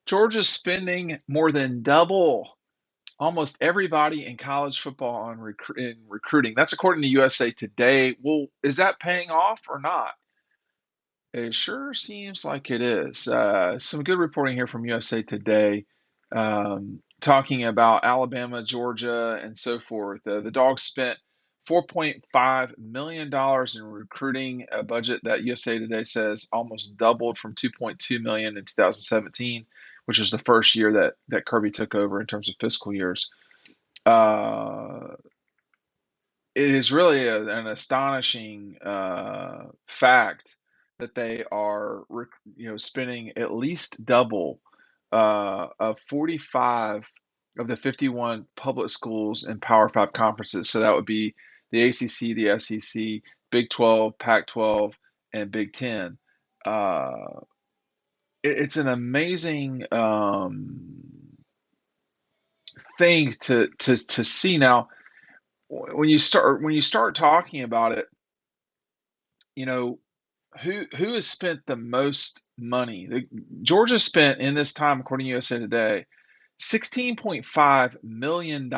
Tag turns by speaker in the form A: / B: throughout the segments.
A: Georgia's spending more than double almost everybody in college football on recruiting. That's according to USA Today. Well, is that paying off or not? It sure seems like it is. Some good reporting here from USA Today, talking about Alabama, Georgia, and so forth. The Dogs spent $4.5 million in recruiting, a budget that USA Today says almost doubled from $2.2 million in 2017, which was the first year that Kirby took over in terms of fiscal years. Uh, it is really an astonishing fact that they are, spending at least double of 45 of the 51 public schools in Power Five conferences. So that would be the ACC, the SEC, Big 12, Pac-12, and Big 10. Uh, it's an amazing thing to see now. When you start talking about it, you know, who has spent the most money? Georgia spent in this time, according to USA Today, $16.5 million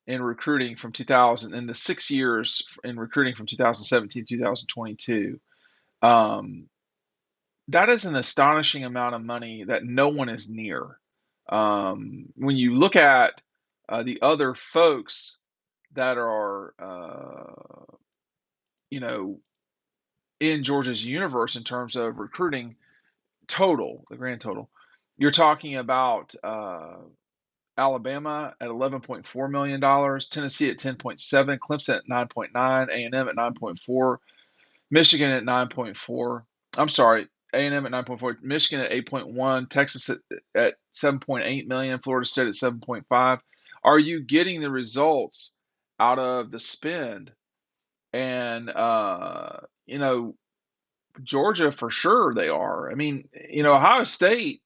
A: in recruiting from 2000 in the 6 years in recruiting from 2017 to 2022. Um, that is an astonishing amount of money that no one is near. When you look at the other folks that are, you know, in Georgia's universe in terms of recruiting total, the grand total, you're talking about Alabama at $11.4 million, Tennessee at 10.7, Clemson at 9.9, A&M at 9.4, Michigan at 9.4. I'm sorry, A&M at 9.4, Michigan at 8.1, Texas at 7.8 million, Florida State at 7.5. Are you getting the results out of the spend? And Georgia for sure they are. I mean, Ohio State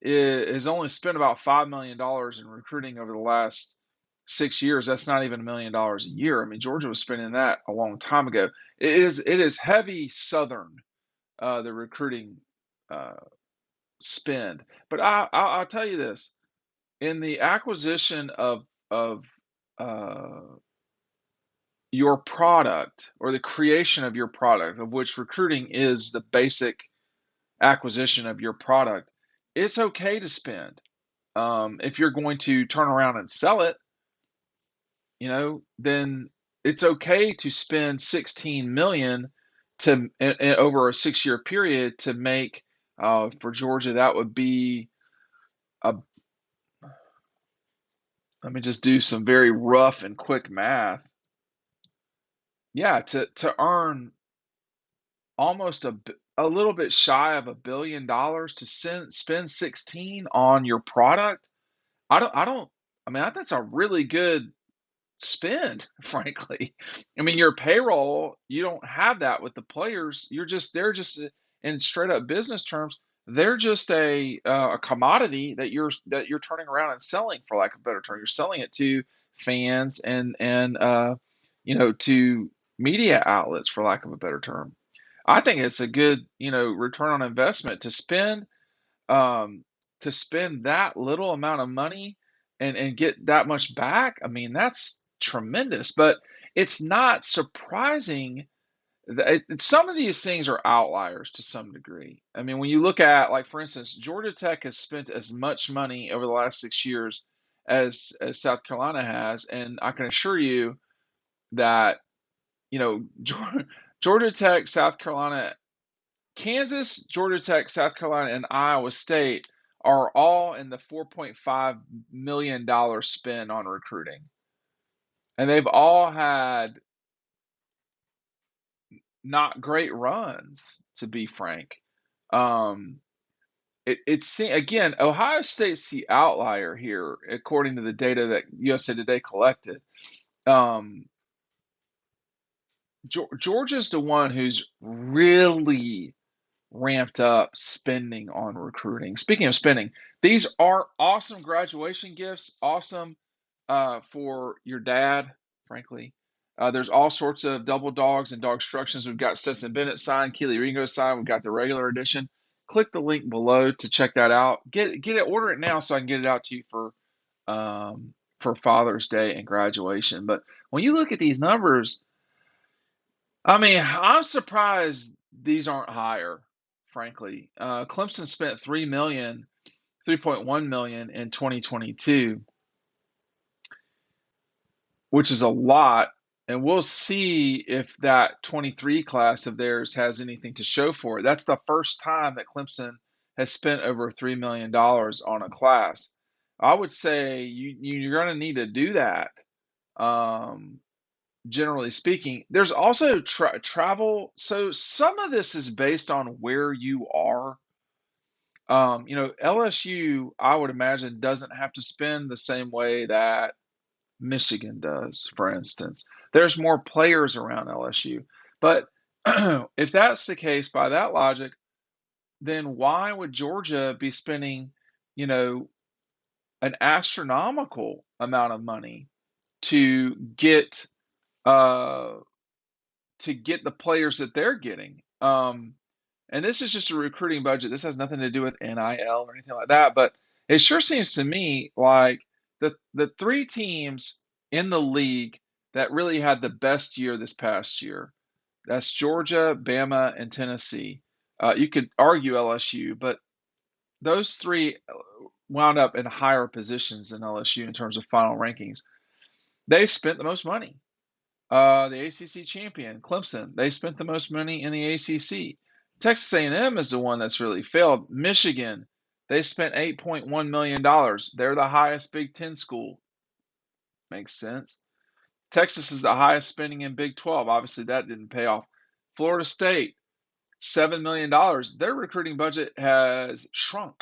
A: has only spent about $5 million in recruiting over the last 6 years. That's not even $1 million a year. I mean, Georgia was spending that a long time ago. It is heavy Southern, the recruiting uh, spend. But I'll tell you this: in the acquisition of uh, your product, or the creation of your product, of which recruiting is the basic acquisition of your product, it's okay to spend. If you're going to turn around and sell it, then it's okay to spend 16 million over a 6 year period to make, for Georgia, that would be a, let me just do some very rough and quick math. Yeah, to earn almost a little bit shy of $1 billion to spend 16 on your product. I mean, that's a really good spend, frankly. I mean, your payroll, you don't have that with the players. They're just, in straight up business terms, they're just a commodity that you're turning around and selling, for lack of a better term. You're selling it to fans and to media outlets, for lack of a better term. I think it's a good, return on investment um, to spend that little amount of money and get that much back. I mean, that's tremendous. But it's not surprising that some of these things are outliers to some degree. I mean, when you look at, like, for instance, Georgia Tech has spent as much money over the last 6 years as South Carolina has, and I can assure you that Georgia Tech, South Carolina, Kansas, Georgia Tech, South Carolina, and Iowa State are all in the $4.5 million spend on recruiting. And they've all had not great runs, to be frank. Um, it's again, Ohio State's the outlier here, according to the data that USA Today collected. Um, Georgia's the one who's really ramped up spending on recruiting. Speaking of spending, these are awesome graduation gifts, awesome for your dad, frankly. There's all sorts of double dogs and dog instructions. We've got Stetson Bennett signed, Keely Ringo signed. We've got the regular edition, click the link below to check that out. Get it, order it now so I can get it out to you for Father's Day and graduation. But when you look at these numbers, I mean, I'm surprised these aren't higher, frankly. Clemson spent 3.1 million in 2022, which is a lot. And we'll see if that 23 class of theirs has anything to show for it. That's the first time that Clemson has spent over $3 million on a class. I would say you're going to need to do that. Generally speaking, there's also travel. So some of this is based on where you are. LSU, I would imagine, doesn't have to spend the same way that Michigan does, for instance. There's more players around LSU. But if that's the case, by that logic, then why would Georgia be spending, you know, an astronomical amount of money to get uh, the players that they're getting? And this is just a recruiting budget. This has nothing to do with NIL or anything like that. But it sure seems to me like the three teams in the league that really had the best year this past year. That's Georgia, Bama, and Tennessee. You could argue LSU, but those three wound up in higher positions than LSU in terms of final rankings. They spent the most money. The ACC champion, Clemson, they spent the most money in the ACC. Texas A&M is the one that's really failed. Michigan, they spent $8.1 million. They're the highest Big Ten school. Makes sense. Texas is the highest spending in Big 12. Obviously, that didn't pay off. Florida State, $7 million. Their recruiting budget has shrunk,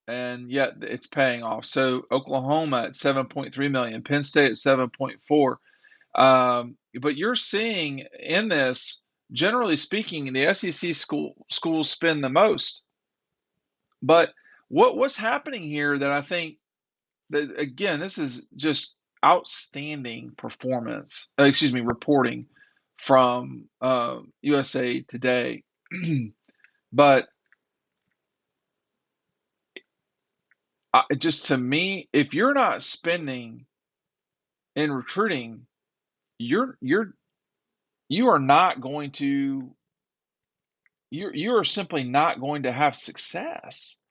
A: and yet it's paying off. So Oklahoma at 7.3 million, Penn State at 7.4. But you're seeing in this, generally speaking, the SEC schools spend the most. But what's happening here that I think that, again, this is just outstanding performance, reporting from USA Today. But just to me, if you're not spending in recruiting, you are not going to you are simply not going to have success.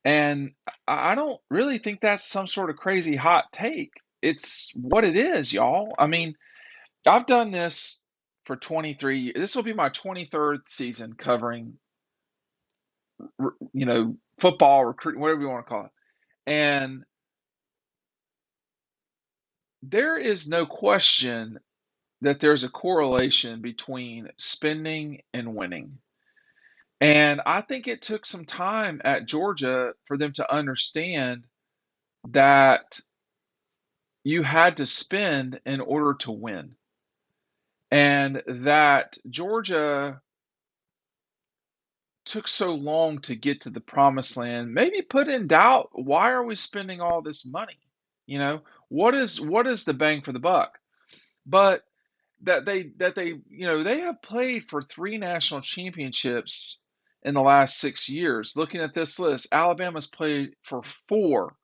A: And I don't really think that's some sort of crazy hot take. It's what it is, y'all. I mean, I've done this for 23 years. This will be my 23rd season covering, football, recruiting, whatever you want to call it. And there is no question that there's a correlation between spending and winning. And I think it took some time at Georgia for them to understand that you had to spend in order to win. And that Georgia took so long to get to the promised land, maybe put in doubt, why are we spending all this money? What is the bang for the buck? But they have played for 3 national championships in the last 6 years. Looking at this list, Alabama's played for 4.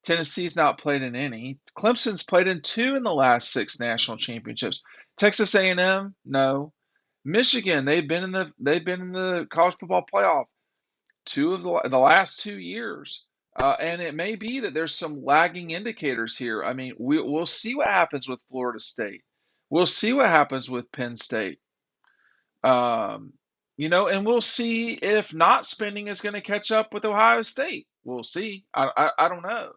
A: Tennessee's not played in any. Clemson's played in 2 in the last 6 national championships. Texas A&M, no. Michigan, they've been in the college football playoff 2 of the last 2 years. And it may be that there's some lagging indicators here. I mean, we'll see what happens with Florida State. We'll see what happens with Penn State. And we'll see if not spending is going to catch up with Ohio State. We'll see. I don't know.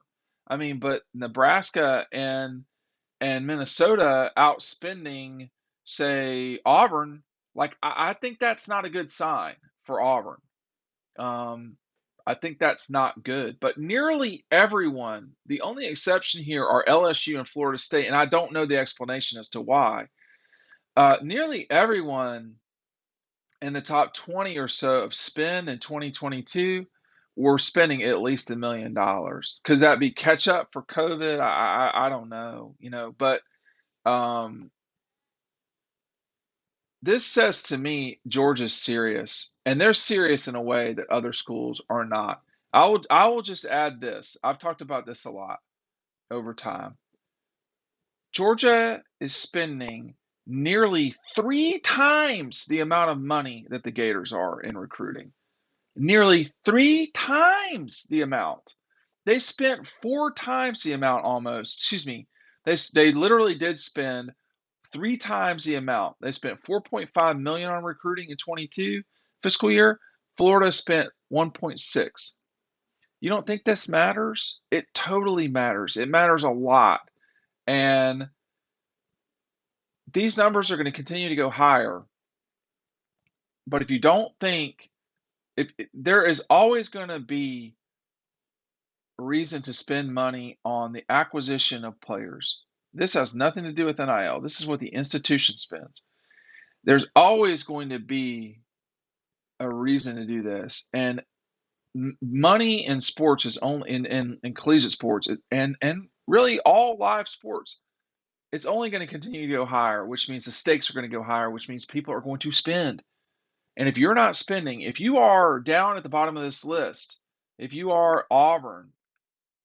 A: I mean, but Nebraska and Minnesota outspending, say, Auburn, like I think that's not a good sign for Auburn. I think that's not good. But nearly everyone, the only exception here are LSU and Florida State, and I don't know the explanation as to why. Nearly everyone in the top 20 or so of spend in 2022 were spending at least $1 million. Could that be catch up for COVID? I don't know, but this says to me Georgia's serious, and they're serious in a way that other schools are not. I will just add this. I've talked about this a lot over time. Georgia is spending nearly 3 times the amount of money that the Gators are in recruiting. Nearly 3 times the amount. They spent 4 times the amount almost. Excuse me. They literally did spend 3 times the amount. They spent 4.5 million on recruiting in 22 fiscal year. Florida spent 1.6. You don't think this matters? It totally matters. It matters a lot. And these numbers are going to continue to go higher. But if you don't think, if there is always going to be a reason to spend money on the acquisition of players. This has nothing to do with NIL. This is what the institution spends. There's always going to be a reason to do this. And money in sports is only in collegiate sports and really all live sports. It's only going to continue to go higher, which means the stakes are going to go higher, which means people are going to spend. And if you're not spending, if you are down at the bottom of this list, if you are Auburn,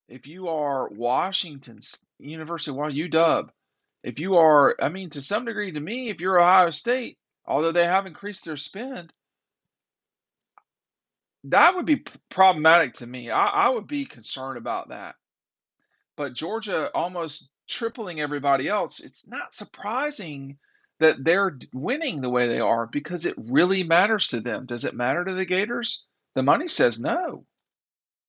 A: if you are Washington's University of UW, if you are, I mean, to some degree, to me, if you're Ohio State, although they have increased their spend, that would be problematic to me. I would be concerned about that. But Georgia almost tripling everybody else, it's not surprising that they're winning the way they are because it really matters to them. Does it matter to the Gators? The money says no.